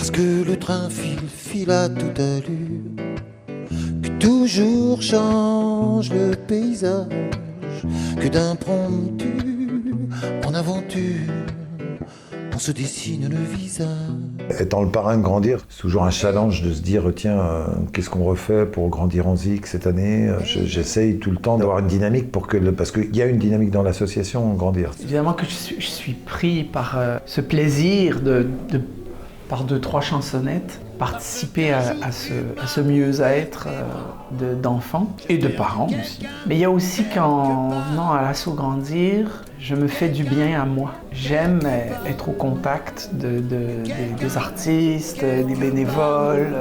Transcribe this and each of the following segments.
Parce que le train file à toute allure, que toujours change le paysage, que d'impromptu en aventure on se dessine le visage. Étant le parrain de Grandir, c'est toujours un challenge de se dire tiens, qu'est-ce qu'on refait pour Grandir en Zik cette année. J'essaye tout le temps d'avoir une dynamique parce qu'il y a une dynamique dans l'association Grandir. Évidemment que je suis pris par ce plaisir par 2-3 chansonnettes, participer à ce mieux-être d'enfants et de parents aussi. Mais il y a aussi qu'en venant à l'assaut Grandir, je me fais du bien à moi. J'aime être au contact des artistes, des bénévoles,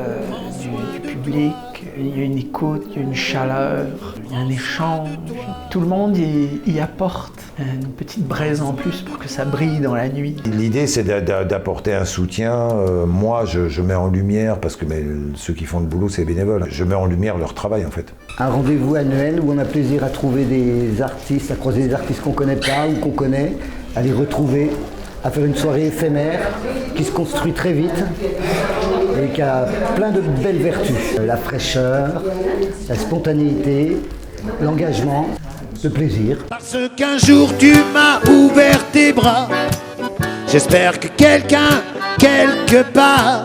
du public. Il y a une écoute, il y a une chaleur, il y a un échange. Tout le monde y apporte une petite braise en plus pour que ça brille dans la nuit. L'idée, c'est d'apporter un soutien. Moi, je mets en lumière, parce que ceux qui font le boulot, c'est les bénévoles. Je mets en lumière leur travail, en fait. Un rendez-vous annuel où on a plaisir à trouver des artistes, à croiser des artistes qu'on ne connaît pas ou qu'on connaît, à les retrouver, à faire une soirée éphémère qui se construit très vite et qui a plein de belles vertus. La fraîcheur, la spontanéité, l'engagement, le plaisir. Parce qu'un jour tu m'as ouvert tes bras, j'espère que quelqu'un, quelque part,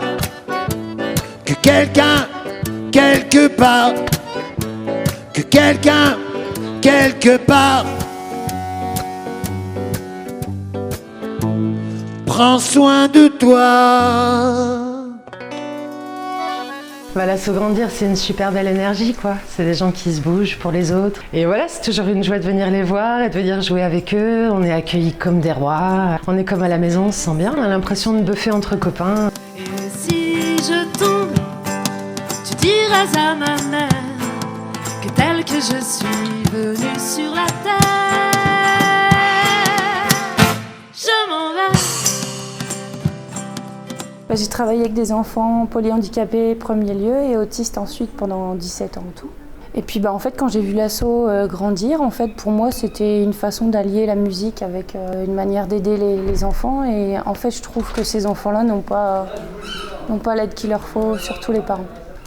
que quelqu'un, quelque part, que quelqu'un, quelque part, prends soin de toi. L'assaut Grandir, c'est une super belle énergie, quoi. C'est des gens qui se bougent pour les autres. Et voilà, c'est toujours une joie de venir les voir et de venir jouer avec eux. On est accueillis comme des rois. On est comme à la maison, on se sent bien. On a l'impression de buffer entre copains. Et si je tombe, tu diras à ma mère que tel que je suis venue sur la terre, je m'en vais. J'ai travaillé avec des enfants polyhandicapés premier lieu et autistes ensuite pendant 17 ans en tout. Et puis en fait quand j'ai vu l'asso grandir, en fait pour moi c'était une façon d'allier la musique avec une manière d'aider les enfants et en fait je trouve que ces enfants-là n'ont pas l'aide qu'il leur faut, surtout les parents.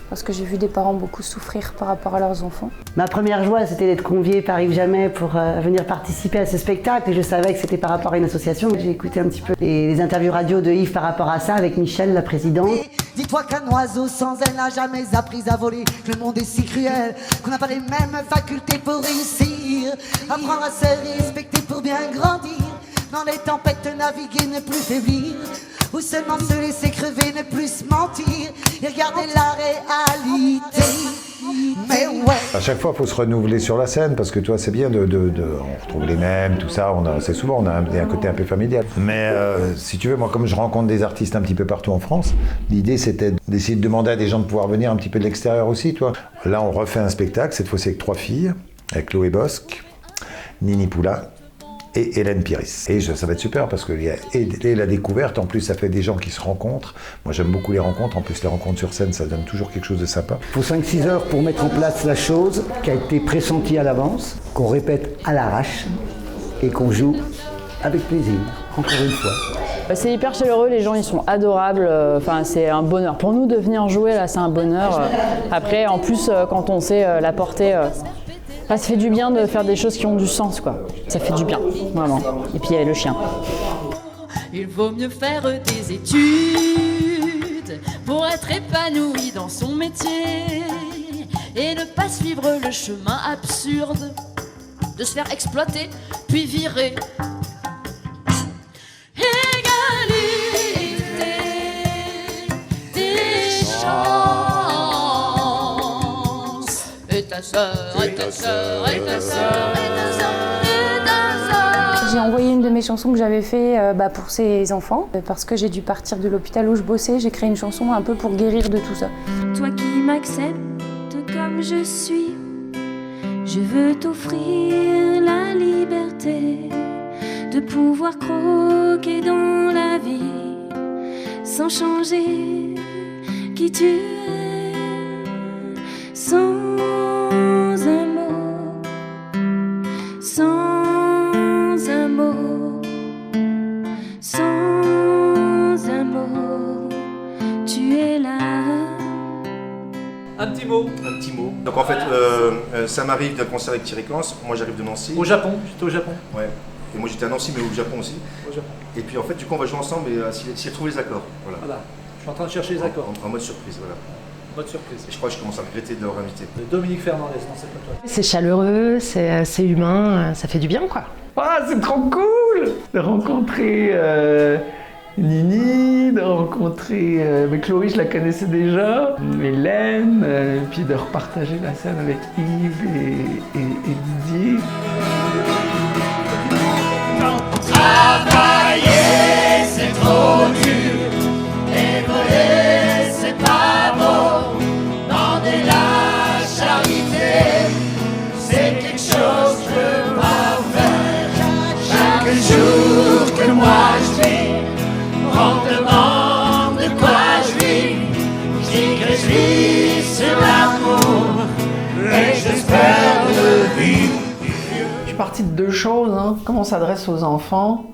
Parce que j'ai vu des parents beaucoup souffrir par rapport à leurs enfants. Ma première joie, c'était d'être conviée par Yves Jamais pour venir participer à ce spectacle. Et je savais que c'était par rapport à une association. J'ai écouté un petit peu les interviews radio de Yves par rapport à ça, avec Michel, la présidente. Dis-toi qu'un oiseau sans aile n'a jamais appris à voler. Que le monde est si cruel qu'on n'a pas les mêmes facultés pour réussir. Apprendre à se respecter pour bien grandir. Dans les tempêtes, naviguer, ne plus faiblir. Ou seulement se laisser crever, ne plus se mentir et regarder la réalité. Mais ouais. À chaque fois, il faut se renouveler sur la scène parce que toi, c'est bien on retrouve les mêmes, tout ça. C'est souvent, on a un côté un peu familial. Mais si tu veux, moi, comme je rencontre des artistes un petit peu partout en France, l'idée c'était d'essayer de demander à des gens de pouvoir venir un petit peu de l'extérieur aussi, toi. Là, on refait un spectacle, cette fois-ci avec 3 filles, avec Chloé Bosque, Nini Poula et Hélène Piris. Et ça va être super parce qu'il y a et la découverte, en plus ça fait des gens qui se rencontrent. Moi j'aime beaucoup les rencontres, en plus les rencontres sur scène ça donne toujours quelque chose de sympa. Il faut 5-6 heures pour mettre en place la chose qui a été pressentie à l'avance, qu'on répète à l'arrache et qu'on joue avec plaisir, encore une fois. C'est hyper chaleureux, les gens ils sont adorables, c'est un bonheur. Pour nous de venir jouer là c'est un bonheur. Après en plus quand on sait la portée, ça fait du bien de faire des choses qui ont du sens quoi. Ça fait du bien, vraiment. Et puis il y a le chien. Il vaut mieux faire des études pour être épanoui dans son métier et ne pas suivre le chemin absurde de se faire exploiter puis virer. J'ai envoyé une de mes chansons que j'avais fait pour ces enfants. Parce que j'ai dû partir de l'hôpital où je bossais, j'ai créé une chanson un peu pour guérir de tout ça. Toi qui m'acceptes comme je suis, je veux t'offrir la liberté de pouvoir croquer dans la vie sans changer qui tu es, sans un mot, sans un mot, sans un mot, tu Un petit mot. Un petit mot. Donc en fait, ça m'arrive d'un concert avec Thierry Cans. Moi j'arrive de Nancy. Au Japon, j'étais au Japon. Ouais. Et moi j'étais à Nancy, mais au Japon aussi. Au Japon. Et puis en fait, du coup, on va jouer ensemble et s'il trouve les accords. Voilà. Voilà. Je suis en train de chercher les accords. En mode surprise, voilà. Mode surprise. Et je crois que je commence à regretter de leur inviter. Dominique Fernandez, non, c'est pas toi. C'est chaleureux, c'est humain, ça fait du bien quoi. Ah, c'est trop cool de rencontrer Nini, de rencontrer Chloé, je la connaissais déjà, Hélène, puis de repartager la scène avec Yves et Didier. Travailler, c'est trop dur, et voler, c'est pas beau. Demander la charité, c'est quelque chose que je peux pas faire. Chaque jour que moi je vis, on me demande de quoi je vis. Je dis que je vis sur l'amour, et j'espère le vivre. Je suis partie de deux choses, hein. Comment on s'adresse aux enfants,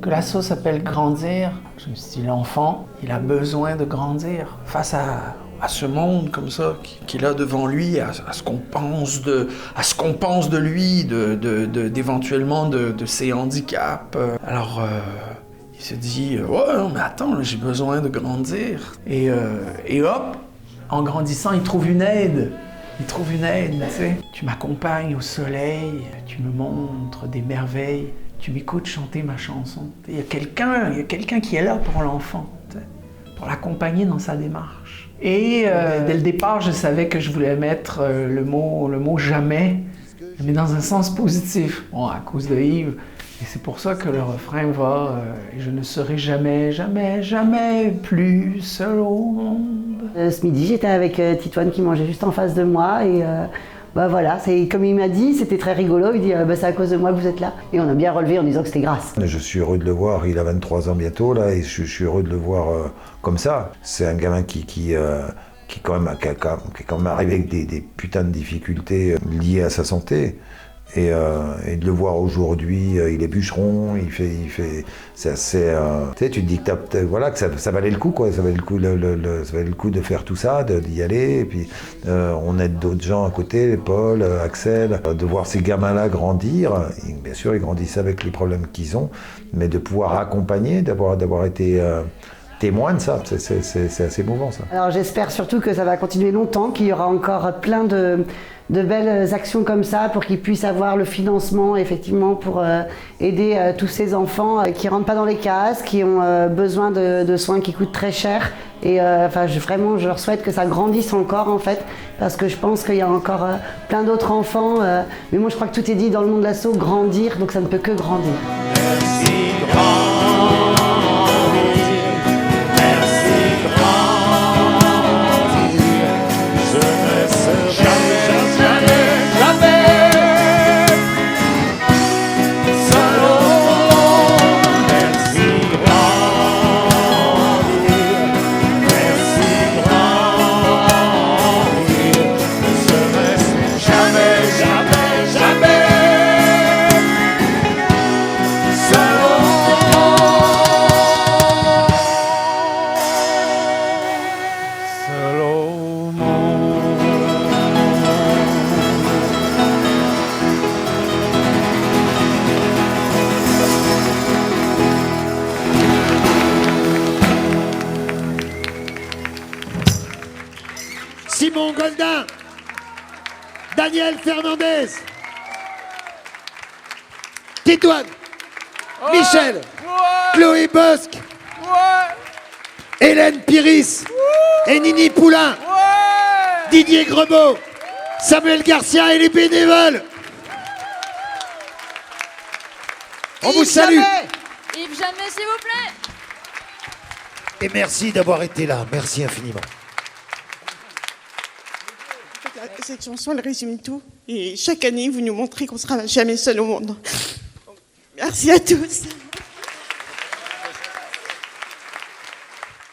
que l'asso s'appelle Grandir. Je me suis dit, l'enfant, il a besoin de grandir face à ce monde comme ça qu'il a devant lui, à ce qu'on pense de lui, d'éventuellement de ses handicaps. Alors, il se dit, ouais, non, mais attends, là, j'ai besoin de grandir. Et hop, en grandissant, il trouve une aide. Il trouve une aide, tu sais. Tu m'accompagnes au soleil, tu me montres des merveilles, tu m'écoutes chanter ma chanson. Il y a quelqu'un qui est là pour l'enfant, tu sais, pour l'accompagner dans sa démarche. Et dès le départ, je savais que je voulais mettre le mot jamais, mais dans un sens positif. Bon, à cause de Yves. Et c'est pour ça que le refrain va je ne serai jamais, jamais, jamais plus seul au monde. Ce midi, j'étais avec Titoine qui mangeait juste en face de moi et bah voilà, c'est comme il m'a dit, c'était très rigolo. Il dit bah c'est à cause de moi que vous êtes là. Et on a bien relevé en disant que c'était grâce. Je suis heureux de le voir. Il a 23 ans bientôt là et je suis heureux de le voir comme ça. C'est un gamin qui est quand même arrivé avec des putains de difficultés liées à sa santé. Et de le voir aujourd'hui, il est bûcheron, il fait, c'est assez, tu sais, tu te dis que voilà, que ça valait le coup, quoi, ça valait le coup de faire tout ça, d'y aller, et puis on aide d'autres gens à côté, Paul, Axel, de voir ces gamins-là grandir, et bien sûr ils grandissent avec les problèmes qu'ils ont, mais de pouvoir accompagner, d'avoir été témoin de ça, c'est assez émouvant ça. Alors j'espère surtout que ça va continuer longtemps, qu'il y aura encore plein de belles actions comme ça pour qu'ils puissent avoir le financement effectivement pour aider tous ces enfants qui rentrent pas dans les cases, qui ont besoin de soins qui coûtent très cher. Et enfin, vraiment, je leur souhaite que ça grandisse encore en fait, parce que je pense qu'il y a encore plein d'autres enfants. Mais moi, je crois que tout est dit dans le monde de l'asso, grandir, donc ça ne peut que grandir. Simon Goldin, Daniel Fernandez, Titoine, Michel, Chloé Bosque, Hélène Piris et Nini Poulain, Didier Grebeau, Samuel Garcia et les bénévoles. On vous salue. Yves Jamais, s'il vous plaît. Et merci d'avoir été là. Merci infiniment. Cette chanson, elle résume tout. Et chaque année, vous nous montrez qu'on ne sera jamais seul au monde. Merci à tous.